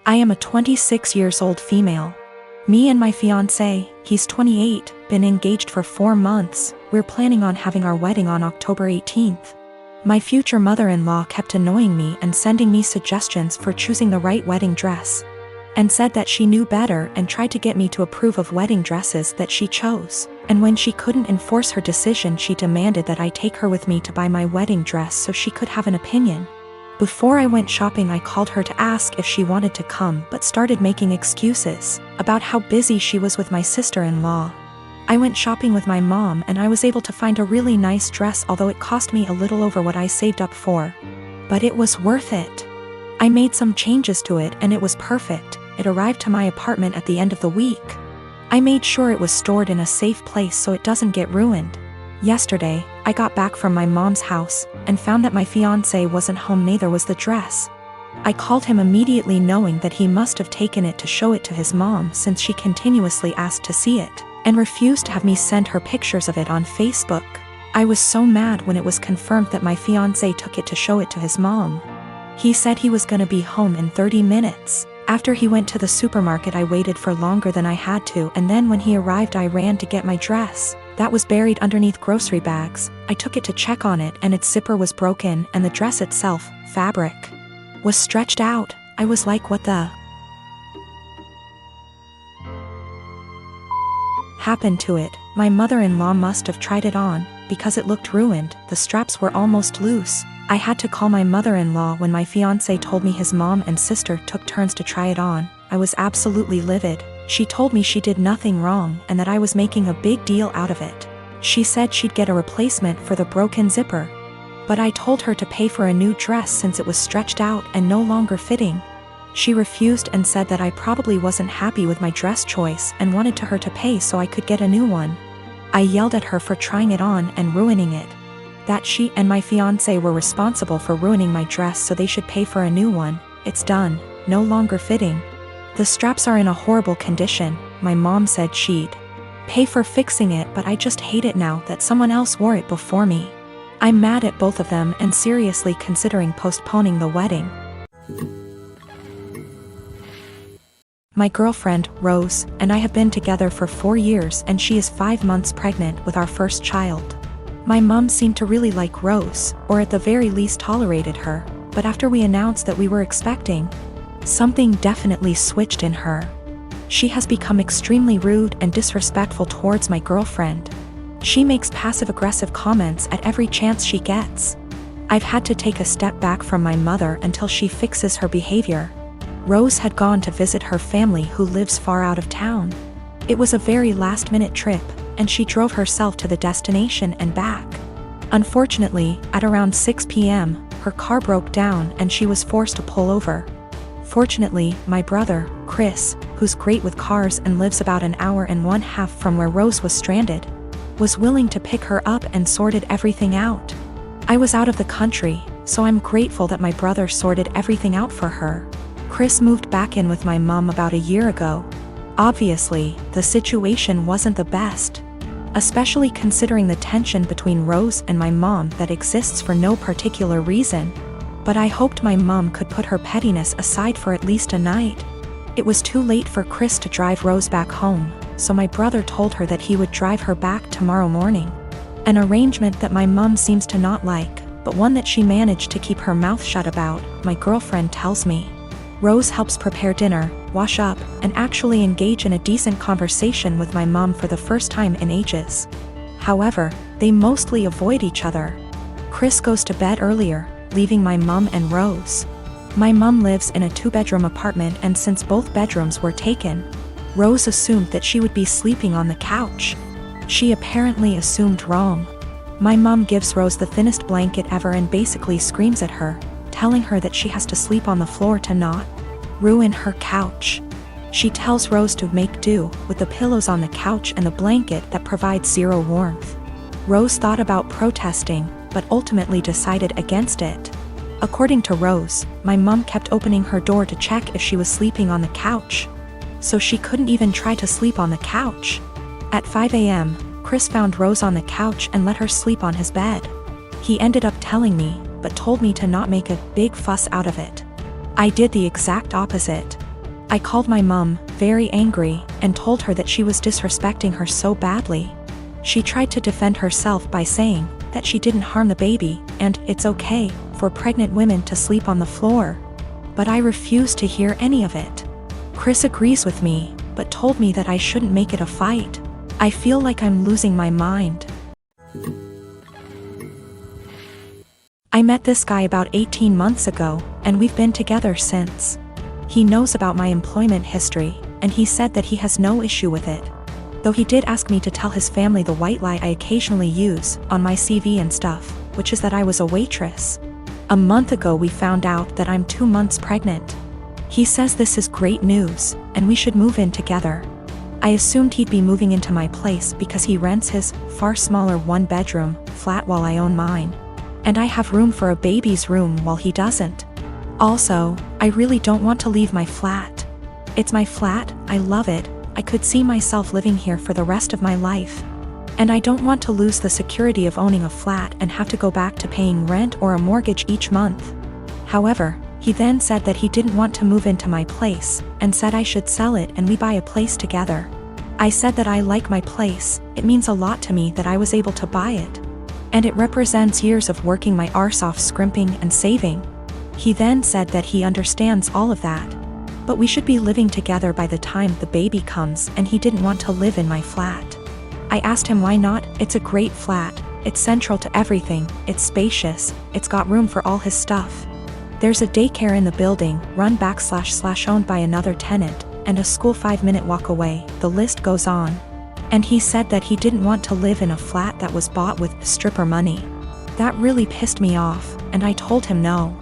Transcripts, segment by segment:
I am a 26 years old female. Me and my fiancé, he's 28, been engaged for 4 months. We're planning on having our wedding on October 18th. My future mother-in-law kept annoying me and sending me suggestions for choosing the right wedding dress, and said that she knew better and tried to get me to approve of wedding dresses that she chose. And when she couldn't enforce her decision, she demanded that I take her with me to buy my wedding dress so she could have an opinion. Before I went shopping, I called her to ask if she wanted to come, but started making excuses about how busy she was with my sister-in-law. I went shopping with my mom and I was able to find a really nice dress, although it cost me a little over what I saved up for. But it was worth it. I made some changes to it and it was perfect. It arrived to my apartment at the end of the week. I made sure it was stored in a safe place so it doesn't get ruined. Yesterday, I got back from my mom's house and found that my fiancé wasn't home, neither was the dress. I called him immediately, knowing that he must have taken it to show it to his mom, since she continuously asked to see it and refused to have me send her pictures of it on Facebook. I was so mad when it was confirmed that my fiancé took it to show it to his mom. He said he was gonna be home in 30 minutes. After he went to the supermarket, I waited for longer than I had to, and then when he arrived I ran to get my dress. That was buried underneath grocery bags. I took it to check on it and its zipper was broken, and the dress itself, fabric, was stretched out. I was like, what the happened to it? My mother-in-law must have tried it on, because it looked ruined. The straps were almost loose. I had to call my mother-in-law when my fiancé told me his mom and sister took turns to try it on. I was absolutely livid. She told me she did nothing wrong and that I was making a big deal out of it. She said she'd get a replacement for the broken zipper. But I told her to pay for a new dress since it was stretched out and no longer fitting. She refused and said that I probably wasn't happy with my dress choice and wanted her to pay so I could get a new one. I yelled at her for trying it on and ruining it. That she and my fiancé were responsible for ruining my dress, so they should pay for a new one. It's done, no longer fitting. The straps are in a horrible condition. My mom said she'd pay for fixing it, but I just hate it now that someone else wore it before me. I'm mad at both of them and seriously considering postponing the wedding. My girlfriend, Rose, and I have been together for 4 years and she is 5 months pregnant with our first child. My mom seemed to really like Rose, or at the very least tolerated her, but after we announced that we were expecting, something definitely switched in her. She has become extremely rude and disrespectful towards my girlfriend. She makes passive-aggressive comments at every chance she gets. I've had to take a step back from my mother until she fixes her behavior. Rose had gone to visit her family who lives far out of town. It was a very last-minute trip, and she drove herself to the destination and back. Unfortunately, at around 6 p.m., her car broke down and she was forced to pull over. Fortunately, my brother, Chris, who's great with cars and lives about an hour and 1/2 from where Rose was stranded, was willing to pick her up and sorted everything out. I was out of the country, so I'm grateful that my brother sorted everything out for her. Chris moved back in with my mom about a year ago. Obviously, the situation wasn't the best, especially considering the tension between Rose and my mom that exists for no particular reason. But I hoped my mom could put her pettiness aside for at least a night. It was too late for Chris to drive Rose back home, so my brother told her that he would drive her back tomorrow morning. An arrangement that my mom seems to not like, but one that she managed to keep her mouth shut about, my girlfriend tells me. Rose helps prepare dinner, wash up, and actually engage in a decent conversation with my mom for the first time in ages. However, they mostly avoid each other. Chris goes to bed earlier, leaving my mom and Rose. My mom lives in a 2-bedroom apartment, and since both bedrooms were taken, Rose assumed that she would be sleeping on the couch. She apparently assumed wrong. My mom gives Rose the thinnest blanket ever and basically screams at her, telling her that she has to sleep on the floor to not ruin her couch. She tells Rose to make do with the pillows on the couch and the blanket that provides zero warmth. Rose thought about protesting, but ultimately decided against it. According to Rose, my mom kept opening her door to check if she was sleeping on the couch, so she couldn't even try to sleep on the couch. At 5 a.m., Chris found Rose on the couch and let her sleep on his bed. He ended up telling me, but told me to not make a big fuss out of it. I did the exact opposite. I called my mom, very angry, and told her that she was disrespecting her so badly. She tried to defend herself by saying that she didn't harm the baby, and it's okay for pregnant women to sleep on the floor. But I refused to hear any of it. Chris agrees with me, but told me that I shouldn't make it a fight. I feel like I'm losing my mind. I met this guy about 18 months ago, and we've been together since. He knows about my employment history, and he said that he has no issue with it. Though he did ask me to tell his family the white lie I occasionally use on my CV and stuff, which is that I was a waitress. A month ago we found out that I'm 2 months pregnant. He says this is great news, and we should move in together. I assumed he'd be moving into my place because he rents his far smaller 1-bedroom flat while I own mine. And I have room for a baby's room while he doesn't. Also, I really don't want to leave my flat. It's my flat, I love it, I could see myself living here for the rest of my life. And I don't want to lose the security of owning a flat and have to go back to paying rent or a mortgage each month. However, he then said that he didn't want to move into my place, and said I should sell it and we buy a place together. I said that I like my place, it means a lot to me that I was able to buy it. And it represents years of working my arse off scrimping and saving. He then said that he understands all of that. But we should be living together by the time the baby comes, and he didn't want to live in my flat. I asked him why not. It's a great flat, it's central to everything, it's spacious, it's got room for all his stuff. There's a daycare in the building, run//owned by another tenant, and a school 5-minute walk away, the list goes on. And he said that he didn't want to live in a flat that was bought with stripper money. That really pissed me off, and I told him no.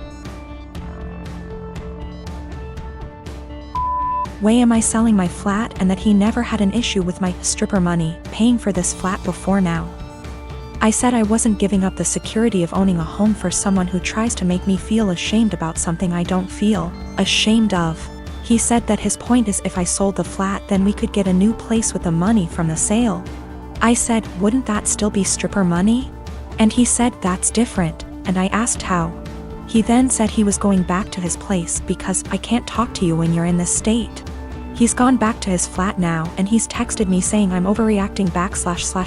Why am I selling my flat, and that he never had an issue with my stripper money paying for this flat before now? I said I wasn't giving up the security of owning a home for someone who tries to make me feel ashamed about something I don't feel ashamed of. He said that his point is if I sold the flat then we could get a new place with the money from the sale. I said, wouldn't that still be stripper money? And he said that's different, and I asked how. He then said he was going back to his place because I can't talk to you when you're in this state. He's gone back to his flat now, and he's texted me saying I'm overreacting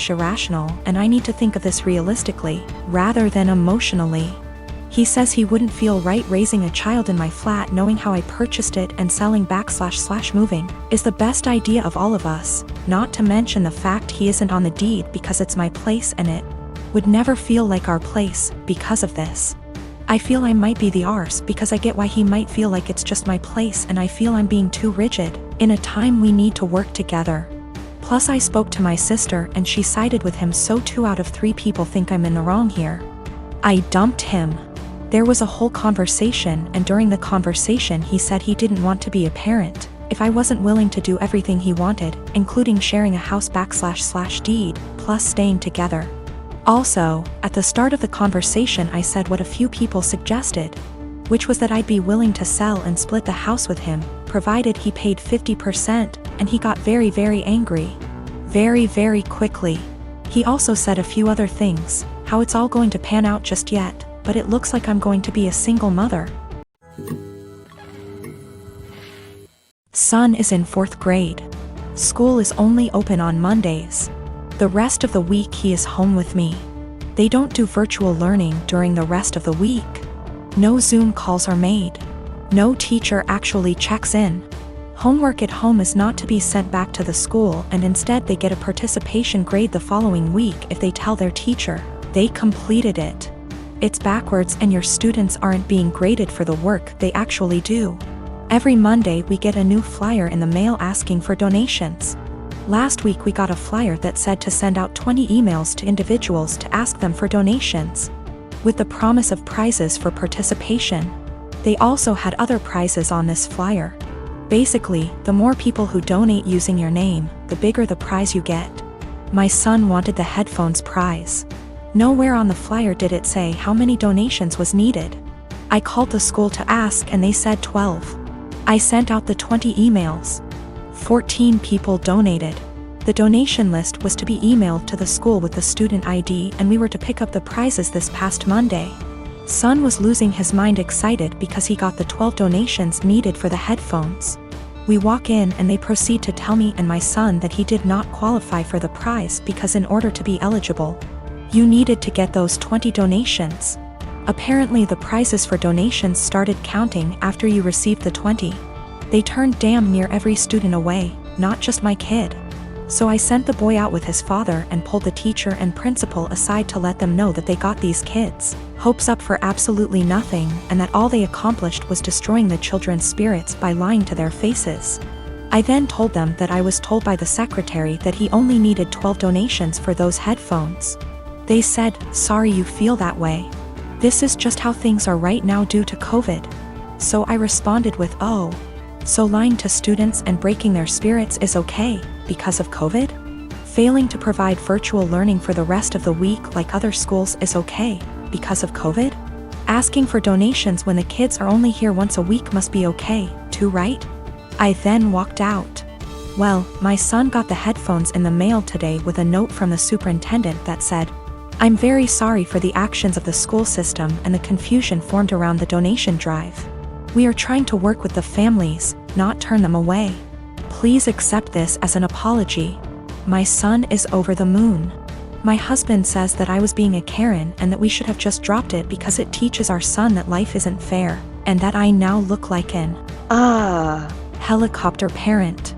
/ irrational, and I need to think of this realistically, rather than emotionally. He says he wouldn't feel right raising a child in my flat knowing how I purchased it, and selling back / moving is the best idea of all of us, not to mention the fact he isn't on the deed because it's my place and it would never feel like our place because of this. I feel I might be the arse because I get why he might feel like it's just my place, and I feel I'm being too rigid in a time we need to work together. Plus I spoke to my sister and she sided with him, so 2 out of 3 people think I'm in the wrong here. I dumped him. There was a whole conversation, and during the conversation he said he didn't want to be a parent if I wasn't willing to do everything he wanted, including sharing a house back / deed, plus staying together. Also, at the start of the conversation I said what a few people suggested, which was that I'd be willing to sell and split the house with him, provided he paid 50%, and he got very, very angry. Very, very quickly. He also said a few other things, how it's all going to pan out just yet, but it looks like I'm going to be a single mother. Son is in 4th grade. School is only open on Mondays. The rest of the week he is home with me. They don't do virtual learning during the rest of the week. No Zoom calls are made. No teacher actually checks in. Homework at home is not to be sent back to the school, and instead they get a participation grade the following week if they tell their teacher they completed it. It's backwards, and your students aren't being graded for the work they actually do. Every Monday we get a new flyer in the mail asking for donations. Last week we got a flyer that said to send out 20 emails to individuals to ask them for donations, with the promise of prizes for participation. They also had other prizes on this flyer. Basically, the more people who donate using your name, the bigger the prize you get. My son wanted the headphones prize. Nowhere on the flyer did it say how many donations was needed. I called the school to ask and they said 12. I sent out the 20 emails. 14 people donated. The donation list was to be emailed to the school with the student ID, and we were to pick up the prizes this past Monday. Son was losing his mind excited because he got the 12 donations needed for the headphones. We walk in and they proceed to tell me and my son that he did not qualify for the prize because in order to be eligible, you needed to get those 20 donations. Apparently the prizes for donations started counting after you received the 20. They turned damn near every student away, not just my kid. So I sent the boy out with his father and pulled the teacher and principal aside to let them know that they got these kids' hopes up for absolutely nothing and that all they accomplished was destroying the children's spirits by lying to their faces. I then told them that I was told by the secretary that he only needed 12 donations for those headphones. They said, "Sorry you feel that way. This is just how things are right now due to COVID." So I responded with, "Oh, so lying to students and breaking their spirits is okay because of COVID? Failing to provide virtual learning for the rest of the week like other schools is okay because of COVID? Asking for donations when the kids are only here once a week must be okay, too, right?" I then walked out. Well, my son got the headphones in the mail today with a note from the superintendent that said, "I'm very sorry for the actions of the school system and the confusion formed around the donation drive. We are trying to work with the families, not turn them away. Please accept this as an apology. My son is over the moon. My husband says that I was being a Karen and that we should have just dropped it because it teaches our son that life isn't fair, and that I now look like an helicopter parent."